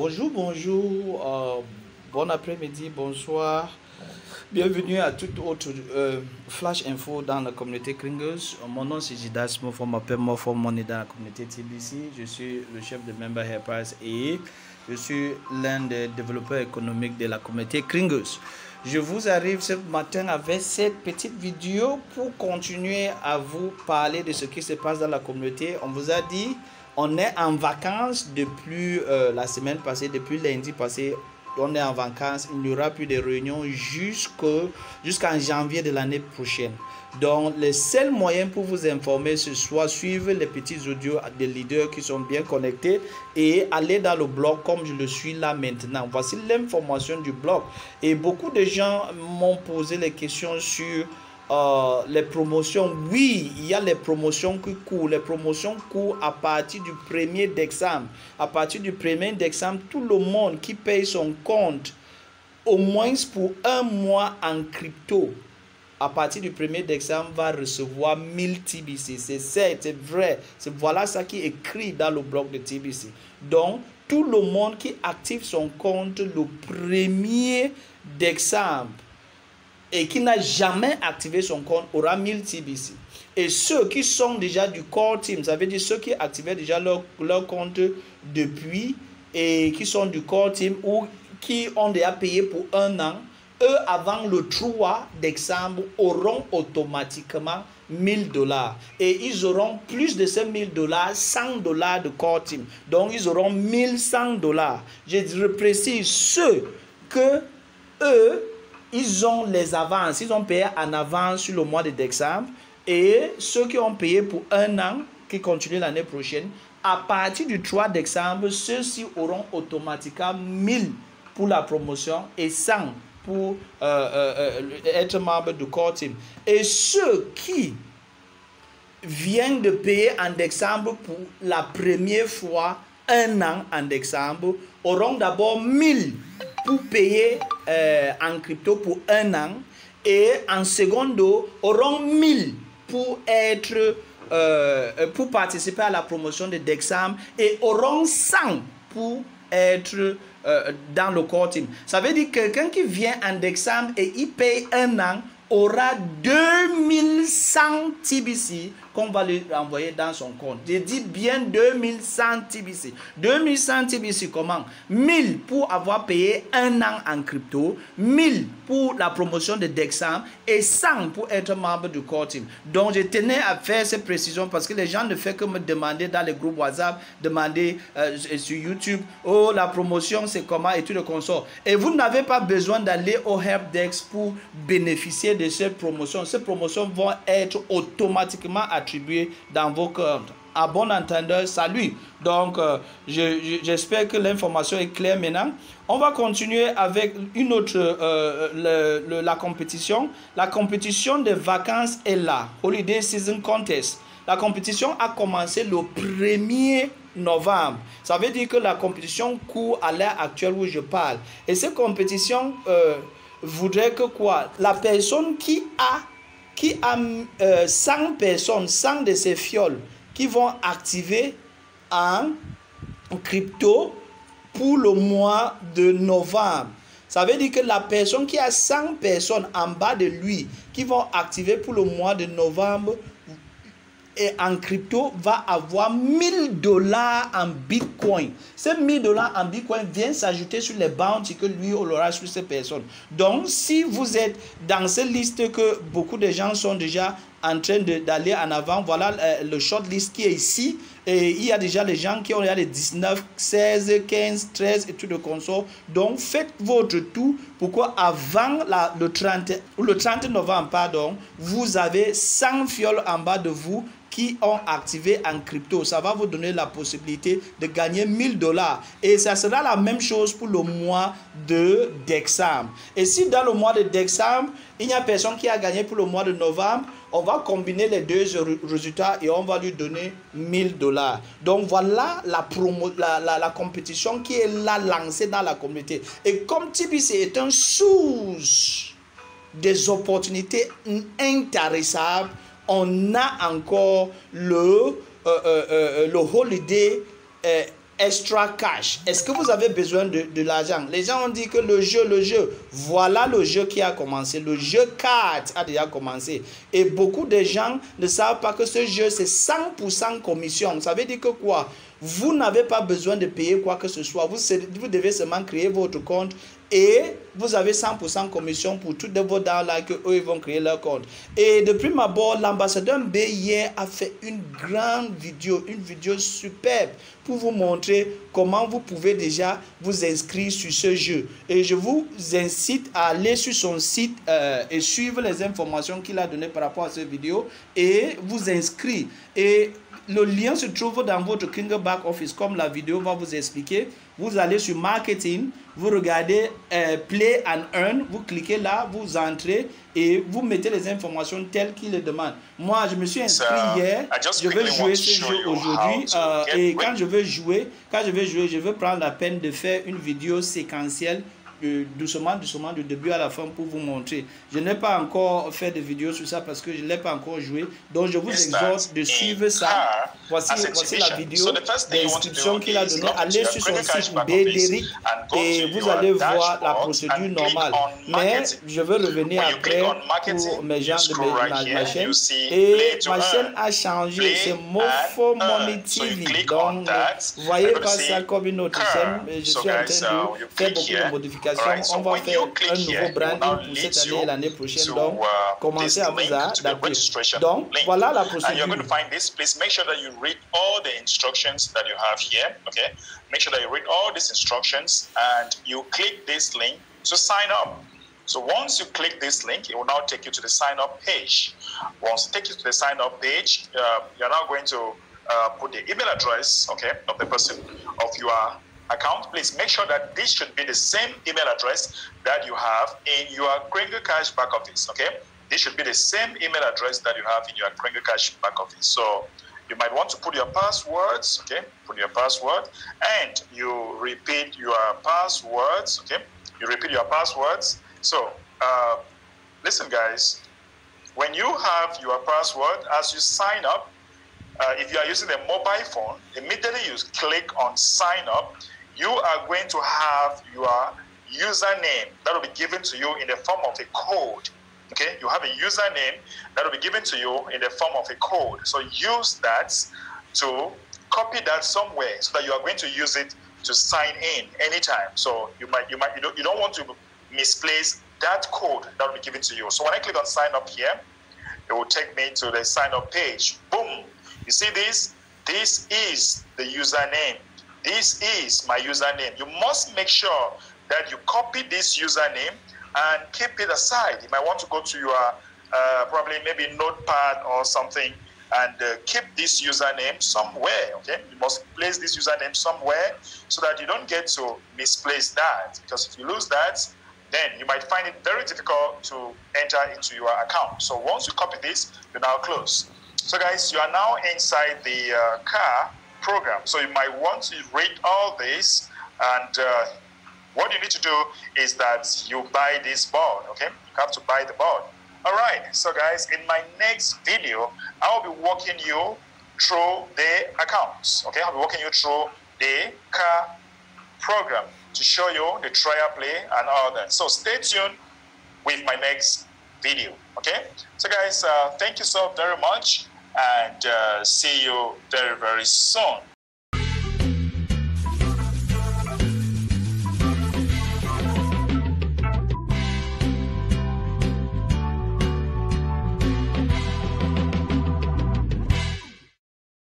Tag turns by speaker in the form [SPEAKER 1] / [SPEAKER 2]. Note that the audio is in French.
[SPEAKER 1] Bonjour, bonjour, bon après-midi, bonsoir. Bienvenue à toute autre flash info dans la communauté Kringles. Mon nom c'est Jidas Mofo, m'appelle Mofo Money dans la communauté TBC. Je suis le chef de Member Helpers et je suis l'un des développeurs économiques de la communauté Kringles. Je vous arrive ce matin avec cette petite vidéo pour continuer à vous parler de ce qui se passe dans la communauté. On vous a dit, on est en vacances depuis la semaine passée, depuis lundi passé. On est en vacances, il n'y aura plus de réunions jusqu'en janvier de l'année prochaine. Donc, le seul moyen pour vous informer, ce soit suivre les petits audios des leaders qui sont bien connectés et aller dans le blog comme je le suis là maintenant. Voici l'information du blog. Et beaucoup de gens m'ont posé les questions sur les promotions. Oui, il y a les promotions qui courent. Les promotions courent à partir du 1er décembre. À partir du 1er décembre, tout le monde qui paye son compte au moins pour un mois en crypto, à partir du 1er décembre, va recevoir 1000 TBC. C'est vrai. Voilà ça qui est écrit dans le blog de TBC. Donc, tout le monde qui active son compte le 1er décembre et qui n'a jamais activé son compte aura 1000 TBC. Et ceux qui sont déjà du core team, ça veut dire ceux qui activaient déjà leur compte depuis et qui sont du core team ou qui ont déjà payé pour un an, eux, avant le 3 décembre, auront automatiquement $1000. Et ils auront plus de ces $1000, $100 de core team. Donc, ils auront $1100. Je précise ceux que eux, ils ont les avances. Ils ont payé en avance sur le mois de décembre. Et ceux qui ont payé pour un an, qui continuent l'année prochaine, à partir du 3 décembre, ceux-ci auront automatiquement 1000 pour la promotion et 100 pour être membre du core team. Et ceux qui viennent de payer en décembre pour la première fois un an en décembre auront d'abord 1000 pour payer en crypto pour un an et en secondo auront 1000 pour être pour participer à la promotion de décembre et auront 100 pour être dans le core team. Ça veut dire que quelqu'un qui vient en décembre et il paye un an aura 2100 TBC qu'on va lui envoyer dans son compte. Je dis bien 2100 TBC. 2100 TBC comment? 1000 pour avoir payé un an en crypto, 1000 pour la promotion de décembre et 100 pour être membre du core team. Donc je tenais à faire cette précision parce que les gens ne font que me demander dans les groupes WhatsApp, demander sur YouTube, oh la promotion c'est comment et tout le consort. Et vous n'avez pas besoin d'aller au helpdesk pour bénéficier de cette promotion. Ces promotions vont être automatiquement attribuées dans vos comptes. À bon entendeur, salut. Donc, j'espère que l'information est claire maintenant. On va continuer avec une autre, la compétition. La compétition des vacances est là. Holiday Season Contest. La compétition a commencé le 1er novembre. Ça veut dire que la compétition court à l'heure actuelle où je parle. Et cette compétition voudrait que quoi? La personne qui a 100 personnes, 100 de ces fioles qui vont activer en crypto pour le mois de novembre. Ça veut dire que la personne qui a 100 personnes en bas de lui qui vont activer pour le mois de novembre et en crypto va avoir $1000 en Bitcoin. Ces $1000 en Bitcoin viennent s'ajouter sur les bounties que lui aura sur ces personnes. Donc, si vous êtes dans cette liste que beaucoup de gens sont déjà en train d'aller en avant, voilà le shortlist qui est ici. Et il y a déjà les gens qui ont les 19, 16, 15, 13 et tout de consort. Donc, faites votre tour. Pourquoi avant le 30 novembre, pardon, vous avez 100 fioles en bas de vous qui ont activé en crypto. Ça va vous donner la possibilité de gagner $1000. Et ça sera la même chose pour le mois de décembre. Et si dans le mois de décembre, il n'y a personne qui a gagné pour le mois de novembre, on va combiner les deux résultats et on va lui donner $1000. Donc voilà la compétition qui est là lancée dans la communauté. Et comme TBC est un source des opportunités intarissables, on a encore le holiday extra cash. Est-ce que vous avez besoin de l'argent? Les gens ont dit que le jeu, voilà le jeu qui a commencé. Le jeu carte a déjà commencé. Et beaucoup de gens ne savent pas que ce jeu, c'est 100% commission. Ça veut dire que quoi? Vous n'avez pas besoin de payer quoi que ce soit. Vous devez seulement créer votre compte et vous avez 100% commission pour tous vos downloads que eux ils vont créer leur compte. Et depuis ma bord, l'ambassadeur B hier a fait une grande vidéo, une vidéo superbe pour vous montrer comment vous pouvez déjà vous inscrire sur ce jeu. Et je vous incite à aller sur son site et suivre les informations qu'il a données par rapport à cette vidéo et vous inscrire. Et le lien se trouve dans votre Kringer Back Office, comme la vidéo va vous expliquer. Vous allez sur Marketing, vous regardez Play and Earn, vous cliquez là, vous entrez et vous mettez les informations telles qu'il les demande. Moi, je me suis inscrit hier, je vais jouer ce jeu aujourd'hui et quand je vais jouer, je vais prendre la peine de faire une vidéo séquentielle doucement du début à la fin pour vous montrer. Je n'ai pas encore fait de vidéo sur ça parce que je ne l'ai pas encore joué. Donc je vous exhorte de suivre ça. Voici la vidéo d'inscription qu'il a donnée. Allez sur son site BDeric et vous allez voir la procédure normale. Mais je veux revenir après pour mes gens de ma chaîne. Et ma chaîne a changé. C'est Mofo Money TV. Donc vous voyez pas ça comme une autre chaîne. Je suis en train de faire beaucoup de modifications. On va faire un nouveau branding pour cette année et l'année prochaine. Donc, commencez à vous adapter. Donc, voilà la procédure.
[SPEAKER 2] Please make sure that you read all the instructions that you have here. Okay, make sure that you read all these instructions and you click this link to sign up. So once you click this link, it will now take you to the sign up page. Once it takes you to the sign up page, you're now going to put the email address, okay, of the person of your account. Please make sure that this should be the same email address that you have in your Kringer Cash back office. Okay, this should be the same email address that you have in your Kringer Cash back office. So you might want to put your passwords. Okay, put your password and you repeat your passwords. Okay, you repeat your passwords. So listen, guys, when you have your password, as you sign up, if you are using a mobile phone, immediately you click on sign up. You are going to have your username that will be given to you in the form of a code. Okay, you have a username that will be given to you in the form of a code. So use that to copy that somewhere so that you are going to use it to sign in anytime. So you don't want to misplace that code that will be given to you. So when I click on sign up here, it will take me to the sign up page. Boom. You see this? This is the username. This is my username. You must make sure that you copy this username and keep it aside. You might want to go to your probably maybe notepad or something and keep this username somewhere. Okay, you must place this username somewhere so that you don't get to misplace that, because if you lose that, then you might find it very difficult to enter into your account. So once you copy this, you now close. So guys, you are now inside the car program. So you might want to read all this, and what you need to do is that you buy this board. Okay, you have to buy the board. All right, so guys, in my next video, I will be walking you through the accounts. Okay, I'll be walking you through the car program to show you the trial play and all that. So stay tuned with my next video. Okay, so guys, thank you so very much, and see you very, very soon.